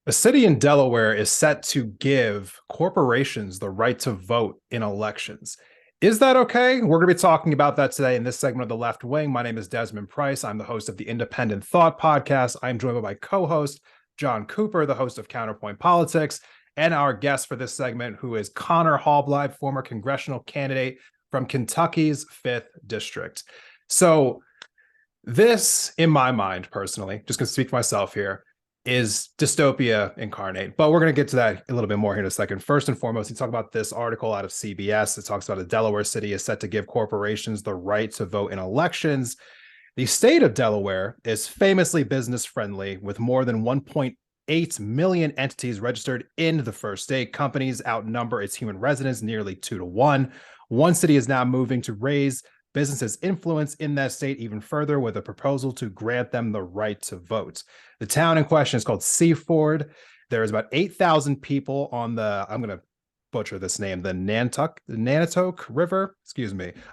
A city in Delaware is set to give corporations the right to vote in elections. Is that okay? We're going to be talking about that today in this segment of The Left Wing. My name is Desmond Price. I'm the host of the Independent Thought Podcast. I'm joined by my co-host, John Cooper, the host of Counterpoint Politics, and our guest for this segment, who is Connor Hallbleib, former congressional candidate from Kentucky's 5th District. So this, in my mind, personally, just going to speak for myself here, is dystopia incarnate. But we're going to get to that a little bit more here in a second. First and foremost, you talk about this article out of CBS. It talks about a Delaware city is set to give corporations the right to vote in elections. The state of Delaware is famously business friendly, with more than 1.8 million entities registered in the first state. Companies outnumber its human residents nearly 2-1. One city is now moving to raise businesses' influence in that state even further with a proposal to grant them the right to vote. The town in question is called Seaford. There is about 8,000 people on the, I'm going to butcher this name, the Nanticoke River,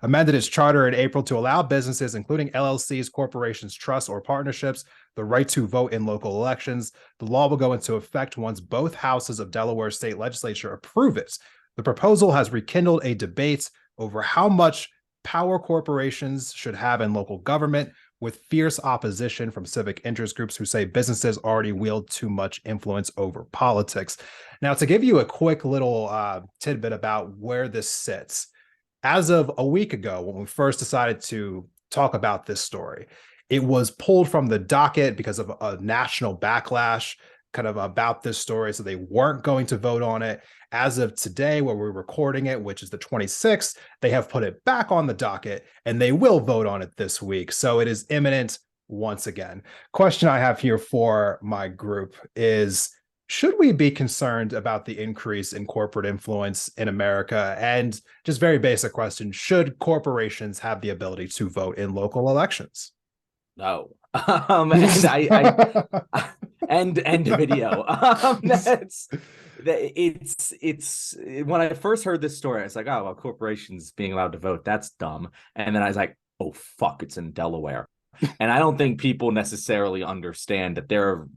amended its charter in April to allow businesses, including LLCs, corporations, trusts, or partnerships, the right to vote in local elections. The law will go into effect once both houses of Delaware state legislature approve it. The proposal has rekindled a debate over how much power corporations should have in local government, with fierce opposition from civic interest groups who say businesses already wield too much influence over politics. Now, to give you a quick little tidbit about where this sits, as of a week ago, when we first decided to talk about this story, it was pulled from the docket because of a national backlash kind of about this story. So they weren't going to vote on it. As of today, where we're recording it, which is the 26th, they have put it back on the docket and they will vote on it this week. So it is imminent once again. Question I have here for my group is, should we be concerned about the increase in corporate influence in America? And just very basic question, should corporations have the ability to vote in local elections? No. And I end video. It's when I first heard this story, I was like, oh, well, corporations being allowed to vote, that's dumb. And then I was like, oh fuck, it's in Delaware. And I don't think people necessarily understand that there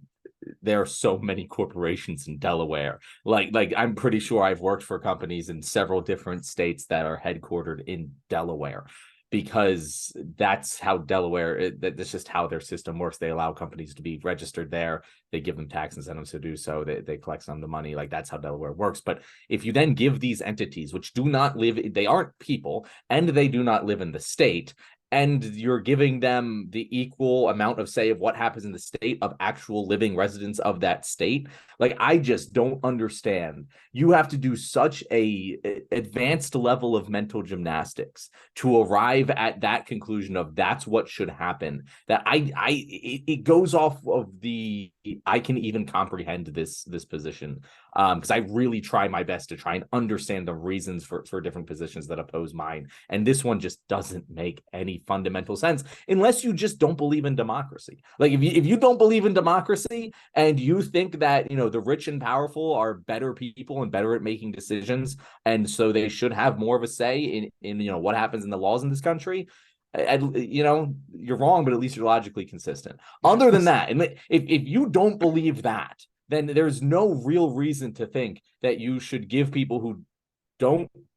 are so many corporations in Delaware. Like I'm pretty sure I've worked for companies in several different states that are headquartered in Delaware, because that's how Delaware, that's just how their system works. They allow companies to be registered there. They give them tax incentives to do so. They collect some of the money. Like, that's how Delaware works. But if you then give these entities, which do not live, they aren't people, and they do not live in the state, and you're giving them the equal amount of say of what happens in the state of actual living residents of that state, like, I just don't understand. You have to do such a advanced level of mental gymnastics to arrive at that conclusion of that's what should happen, that it goes off of the I can even comprehend this position, because I really try my best to try and understand the reasons for different positions that oppose mine, and this one just doesn't make any fundamental sense unless you just don't believe in democracy. Like, if you don't believe in democracy and you think that, the rich and powerful are better people and better at making decisions, and so they should have more of a say in what happens in the laws in this country, you're wrong, but at least you're logically consistent. Other than that, and if you don't believe that, then there's no real reason to think that you should give people who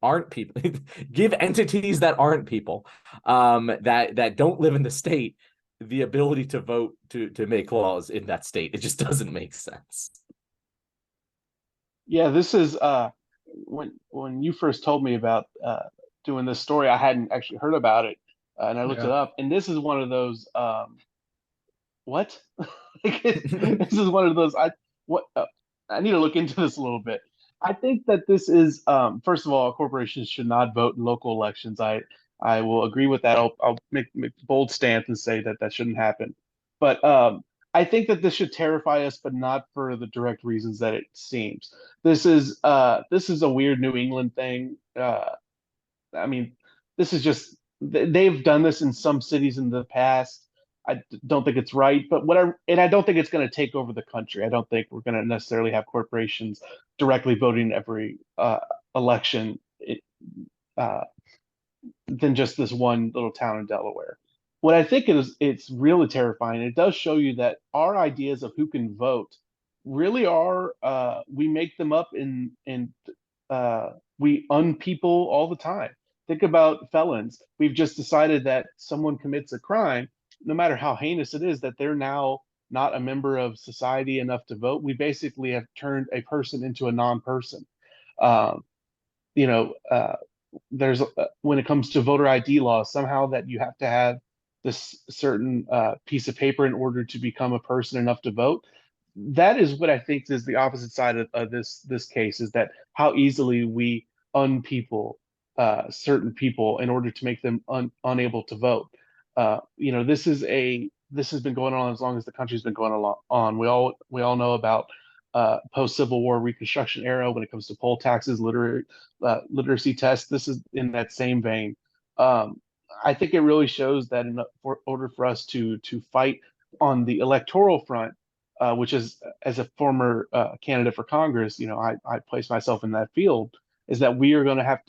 aren't people give entities that aren't people, that don't live in the state, the ability to vote to make laws in that state. It just doesn't make sense. Yeah, this is when you first told me about doing this story, I hadn't actually heard about it, and I looked it up, and this is one of those what? This is one of those I need to look into this a little bit. I think that this is, first of all, corporations should not vote in local elections. I will agree with that. I'll make a bold stance and say that shouldn't happen. But I think that this should terrify us, but not for the direct reasons that it seems. This is a weird New England thing. I mean, this is just, they've done this in some cities in the past. I don't think it's right, but I don't think it's going to take over the country. I don't think we're going to necessarily have corporations directly voting in every election than just this one little town in Delaware. What I think is, it's really terrifying. It does show you that our ideas of who can vote really are, we make them up we unpeople all the time. Think about felons. We've just decided that someone commits a crime, no matter how heinous it is, that they're now not a member of society enough to vote. We basically have turned a person into a non-person. Um, you know, there's when it comes to voter ID laws, somehow that you have to have this certain piece of paper in order to become a person enough to vote. That is what I think is the opposite side of this case, is that how easily we unpeople certain people in order to make them unable to vote. This has been going on as long as the country's been going on. We all know about post Civil War Reconstruction era when it comes to poll taxes, literacy tests. This is in that same vein. Um, I think it really shows that in order for us to fight on the electoral front, which is, as a former candidate for Congress, I place myself in that field, is that we are going to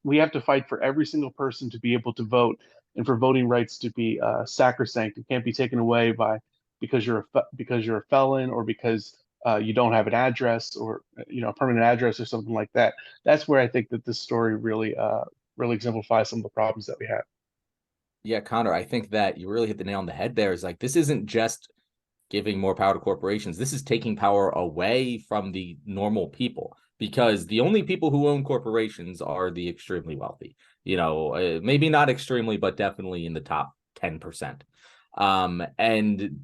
we have to fight for every single person to be able to vote, and for voting rights to be sacrosanct. It can't be taken away because you're a felon, or because you don't have an address, or a permanent address or something like that. That's where I think that this story really exemplifies some of the problems that we have. Yeah, Connor, I think that you really hit the nail on the head there. Is like, this isn't just giving more power to corporations. This is taking power away from the normal people, because the only people who own corporations are the extremely wealthy. Maybe not extremely, but definitely in the top 10%. And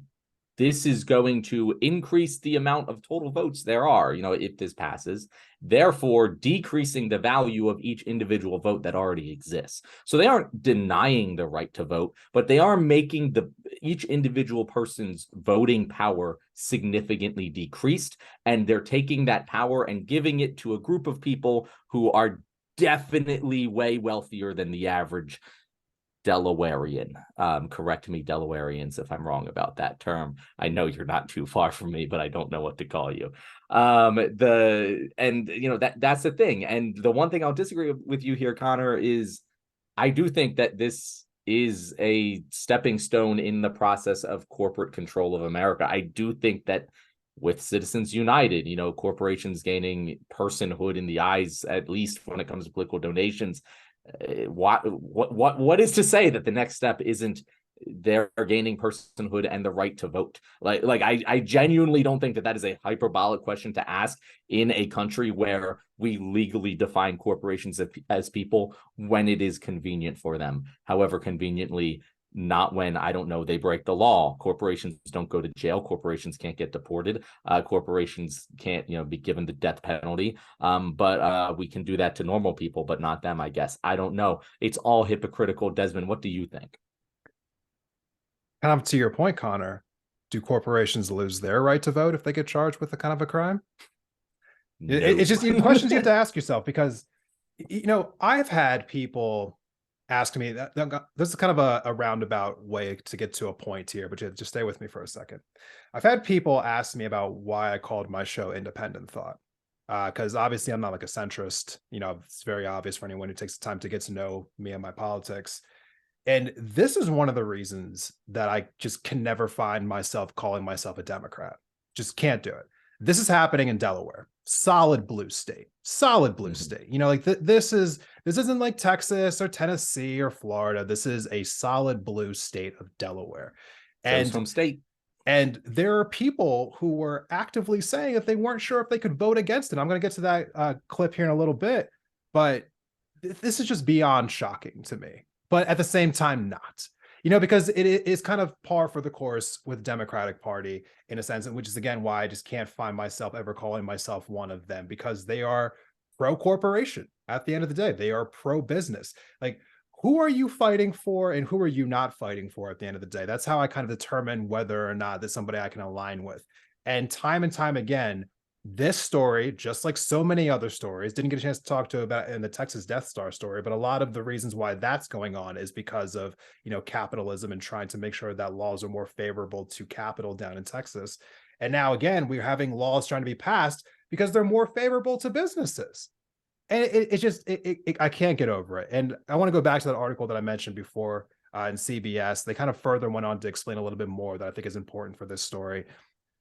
this is going to increase the amount of total votes there are, if this passes, therefore decreasing the value of each individual vote that already exists. So they aren't denying the right to vote, but they are making each individual person's voting power significantly decreased. And they're taking that power and giving it to a group of people who are definitely way wealthier than the average Delawarean. Correct me, Delawareans, if I'm wrong about that term. I know you're not too far from me, but I don't know what to call you. That's the thing. And the one thing I'll disagree with you here, Connor, is I do think that this is a stepping stone in the process of corporate control of America. I do think that with Citizens United, corporations gaining personhood in the eyes, at least when it comes to political donations, what is to say that the next step isn't they're gaining personhood and the right to vote? I genuinely don't think that is a hyperbolic question to ask in a country where we legally define corporations as people when it is convenient for them. However, conveniently, not when, I don't know, they break the law. Corporations don't go to jail. Corporations can't get deported. Corporations can't, be given the death penalty. But we can do that to normal people, but not them, I guess. I don't know. It's all hypocritical. Desmond, what do you think? Kind of to your point, Connor, do corporations lose their right to vote if they get charged with a kind of a crime? No. It's just questions you have to ask yourself, because, I've had people ask me that. This is kind of a roundabout way to get to a point here, but just stay with me for a second. I've had people ask me about why I called my show Independent Thought, because obviously I'm not like a centrist. It's very obvious for anyone who takes the time to get to know me and my politics. And this is one of the reasons that I just can never find myself calling myself a Democrat. Just can't do it. This is happening in Delaware. Solid blue state. This isn't like Texas or Tennessee or Florida. This is a solid blue state of Delaware. And home state. And there are people who were actively saying that they weren't sure if they could vote against it. I'm going to get to that clip here in a little bit, but this is just beyond shocking to me. But at the same time, not, because it is kind of par for the course with the Democratic Party in a sense, which is, again, why I just can't find myself ever calling myself one of them, because they are pro-corporation. At the end of the day, they are pro-business. Like, who are you fighting for and who are you not fighting for at the end of the day? That's how I kind of determine whether or not there's somebody I can align with. And time again, this story, just like so many other stories, didn't get a chance to talk to about in the Texas Death Star story, but a lot of the reasons why that's going on is because of, capitalism and trying to make sure that laws are more favorable to capital down in Texas. And now, again, we're having laws trying to be passed because they're more favorable to businesses. And I can't get over it. And I want to go back to that article that I mentioned before in CBS. They kind of further went on to explain a little bit more that I think is important for this story.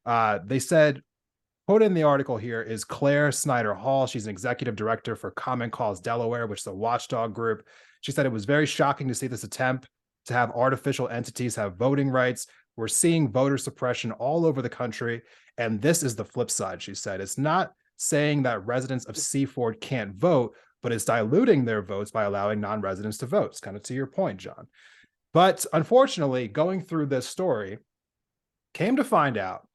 They said, Quote in the article here is Claire Snyder Hall. She's an executive director for Common Cause Delaware, which is a watchdog group. She said it was very shocking to see this attempt to have artificial entities have voting rights. We're seeing voter suppression all over the country. And this is the flip side, she said. It's not saying that residents of Seaford can't vote, but it's diluting their votes by allowing non-residents to vote. It's kind of to your point, John. But unfortunately, going through this story, came to find out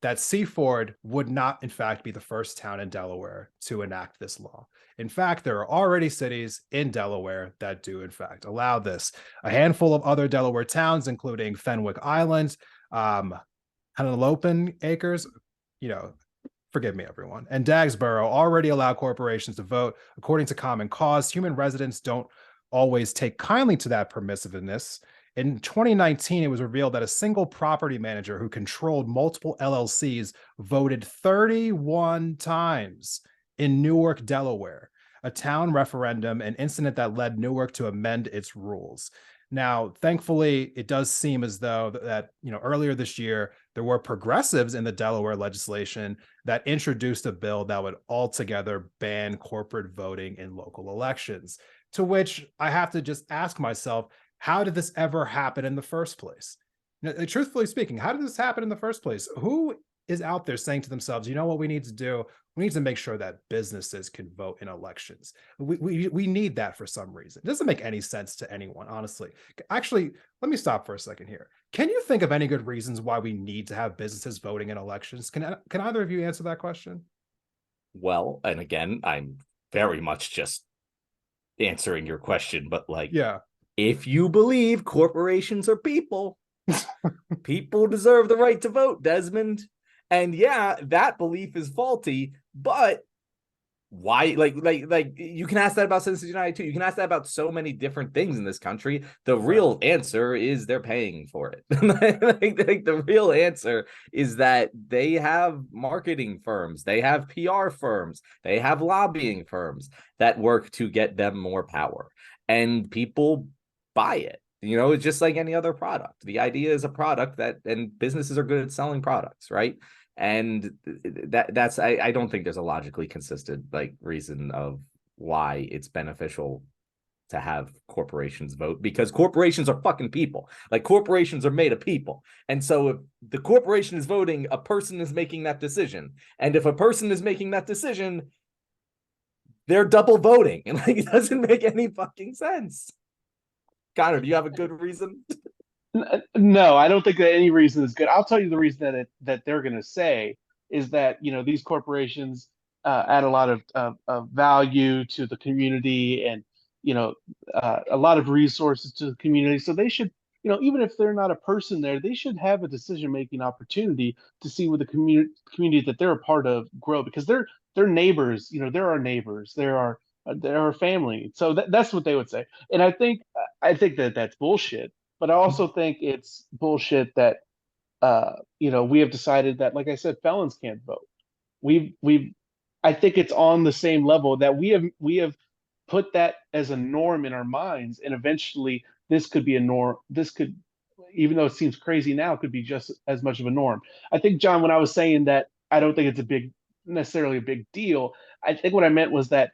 that Seaford would not, in fact, be the first town in Delaware to enact this law. In fact, there are already cities in Delaware that do, in fact, allow this. A handful of other Delaware towns, including Fenwick Island, Hanalopen Acres, forgive me, everyone, and Dagsboro already allow corporations to vote. According to Common Cause, human residents don't always take kindly to that permissiveness. In 2019, it was revealed that a single property manager who controlled multiple LLCs voted 31 times in Newark, Delaware, a town referendum, an incident that led Newark to amend its rules. Now, thankfully, it does seem as though that earlier this year, there were progressives in the Delaware legislation that introduced a bill that would altogether ban corporate voting in local elections, to which I have to just ask myself, how did this ever happen in the first place? Truthfully speaking, how did this happen in the first place? Who is out there saying to themselves, you know what we need to do? We need to make sure that businesses can vote in elections. We need that for some reason. It doesn't make any sense to anyone, honestly. Actually, let me stop for a second here. Can you think of any good reasons why we need to have businesses voting in elections? Can either of you answer that question? Well, and again, I'm very much just answering your question, but yeah. If you believe corporations are people, people deserve the right to vote, Desmond. And yeah, that belief is faulty, but why? Like you can ask that about Citizens United too. You can ask that about so many different things in this country. The real answer is they're paying for it. The real answer is that they have marketing firms, they have PR firms, they have lobbying firms that work to get them more power, and people buy it. It's just like any other product. The idea is a product and businesses are good at selling products, right? And that's I don't think there's a logically consistent reason of why it's beneficial to have corporations vote, because corporations are fucking people. Corporations are made of people. And so if the corporation is voting, a person is making that decision. And if a person is making that decision, they're double voting. And it doesn't make any fucking sense. Connor, do you have a good reason? No, I don't think that any reason is good. I'll tell you the reason that they're going to say is that these corporations add a lot of value to the community, and a lot of resources to the community. So they should, even if they're not a person there, they should have a decision-making opportunity to see what the community that they're a part of grow, because they're neighbors. They're our neighbors. They're our family. So that's what they would say. And I think that that's bullshit. But I also think it's bullshit that we have decided that, like I said, felons can't vote. I think it's on the same level that we have put that as a norm in our minds, and eventually this could be a norm. This could, even though it seems crazy now, could be just as much of a norm. I think, John, when I was saying that I don't think it's necessarily a big deal, I think what I meant was that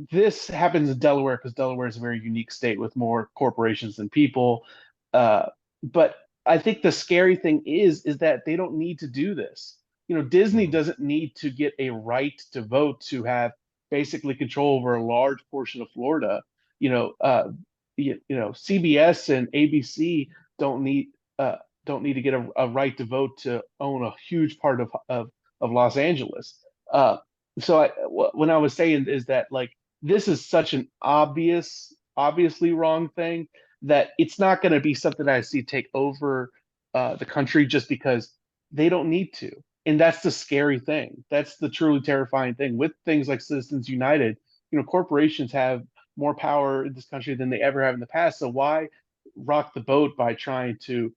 this happens in Delaware because Delaware is a very unique state with more corporations than people. But I think the scary thing is that they don't need to do this. Disney doesn't need to get a right to vote to have basically control over a large portion of Florida. CBS and ABC don't need to get a right to vote to own a huge part of Los Angeles. When I was saying is that this is such an obviously wrong thing that it's not going to be something that I see take over the country just because they don't need to. And that's the scary thing. That's the truly terrifying thing with things like Citizens United. Corporations have more power in this country than they ever have in the past. So why rock the boat by trying to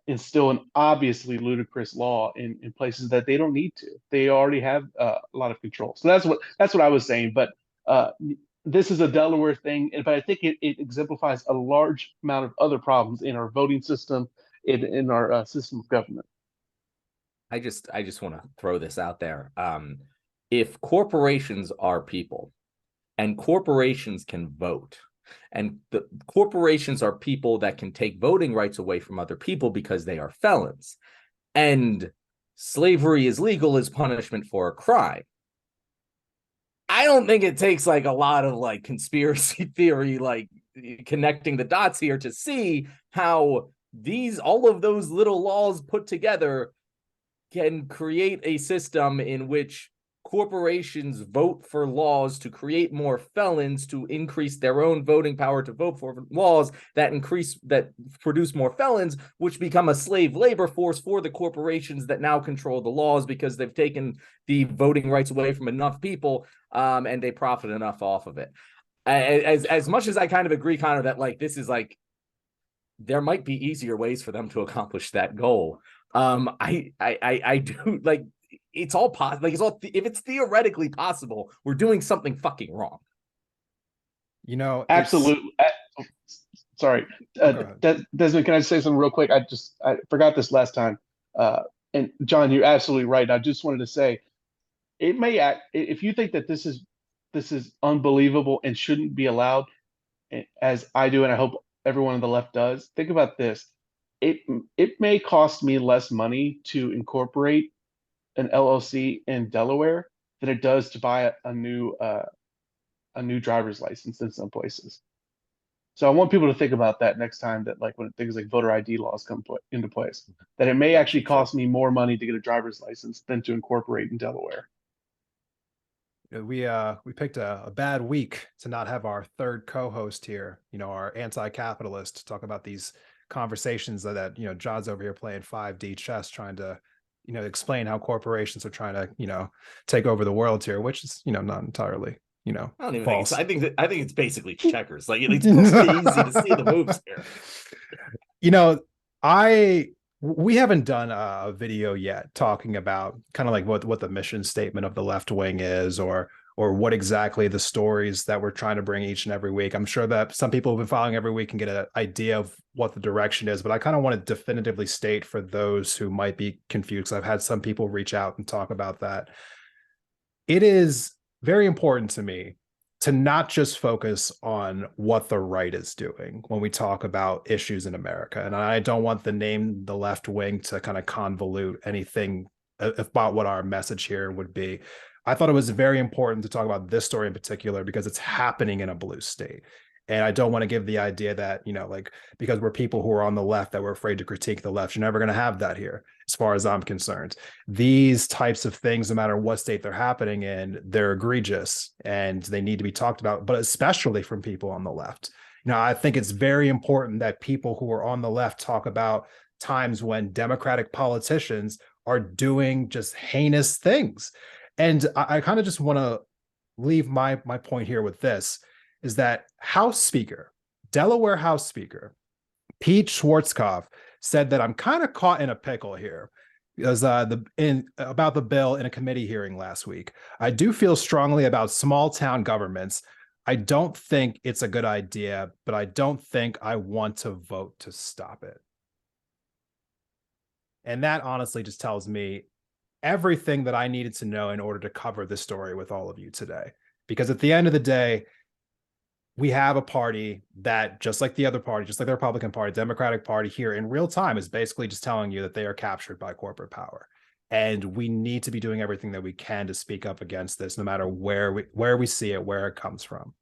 instill an obviously ludicrous law in places that they don't need to? They already have a lot of control. So that's what I was saying. But this is a Delaware thing, but I think it exemplifies a large amount of other problems in our voting system, in our system of government. I just want to throw this out there. If corporations are people and corporations can vote, and the corporations are people that can take voting rights away from other people because they are felons, and slavery is legal as punishment for a crime, I don't think it takes like a lot of like conspiracy theory, like connecting the dots here to see how all of those little laws put together can create a system in which corporations vote for laws to create more felons, to increase their own voting power, to vote for laws that produce more felons, which become a slave labor force for the corporations that now control the laws because they've taken the voting rights away from enough people, and they profit enough off of it. As much as I kind of agree, Connor, that like this is like there might be easier ways for them to accomplish that goal. I do like it's all possible. Like if it's theoretically possible, we're doing something fucking wrong. You know, absolutely. Sorry, Desmond, can I say something real quick? I forgot this last time. And John, you're absolutely right. I just wanted to say, it may act if you think that this is unbelievable and shouldn't be allowed, as I do, and I hope everyone on the left does. Think about this. It may cost me less money to incorporate an LLC in Delaware than it does to buy a new driver's license in some places. So I want people to think about that next time that like when things like voter ID laws come into place, that it may actually cost me more money to get a driver's license than to incorporate in Delaware. We picked a bad week to not have our third co-host here, our anti-capitalist, to talk about these conversations that John's over here playing 5D chess, trying to explain how corporations are trying to take over the world here, which is not entirely I don't even false. think I think it's basically checkers. Like it's pretty easy to see the moves here. We haven't done a video yet talking about kind of like what the mission statement of the left wing is, or what exactly the stories that we're trying to bring each and every week. I'm sure that some people have been following every week and get an idea of what the direction is, but I kind of want to definitively state for those who might be confused. I've had some people reach out and talk about that. It is very important to me to not just focus on what the right is doing when we talk about issues in America. And I don't want the left wing to kind of convolute anything about what our message here would be. I thought it was very important to talk about this story in particular because it's happening in a blue state. And I don't want to give the idea that, because we're people who are on the left, that we're afraid to critique the left. You're never going to have that here, as far as I'm concerned. These types of things, no matter what state they're happening in, they're egregious and they need to be talked about, but especially from people on the left. I think it's very important that people who are on the left talk about times when Democratic politicians are doing just heinous things. And I kind of just want to leave my point here with this, is that Delaware House Speaker, Pete Schwarzkopf, said that I'm kind of caught in a pickle here because about the bill in a committee hearing last week. I do feel strongly about small town governments. I don't think it's a good idea, but I don't think I want to vote to stop it. And that honestly just tells me everything that I needed to know in order to cover this story with all of you today. Because at the end of the day, we have a party that, just like the other party, just like the Republican Party, Democratic Party here in real time, is basically just telling you that they are captured by corporate power. And we need to be doing everything that we can to speak up against this, no matter where we see it, where it comes from.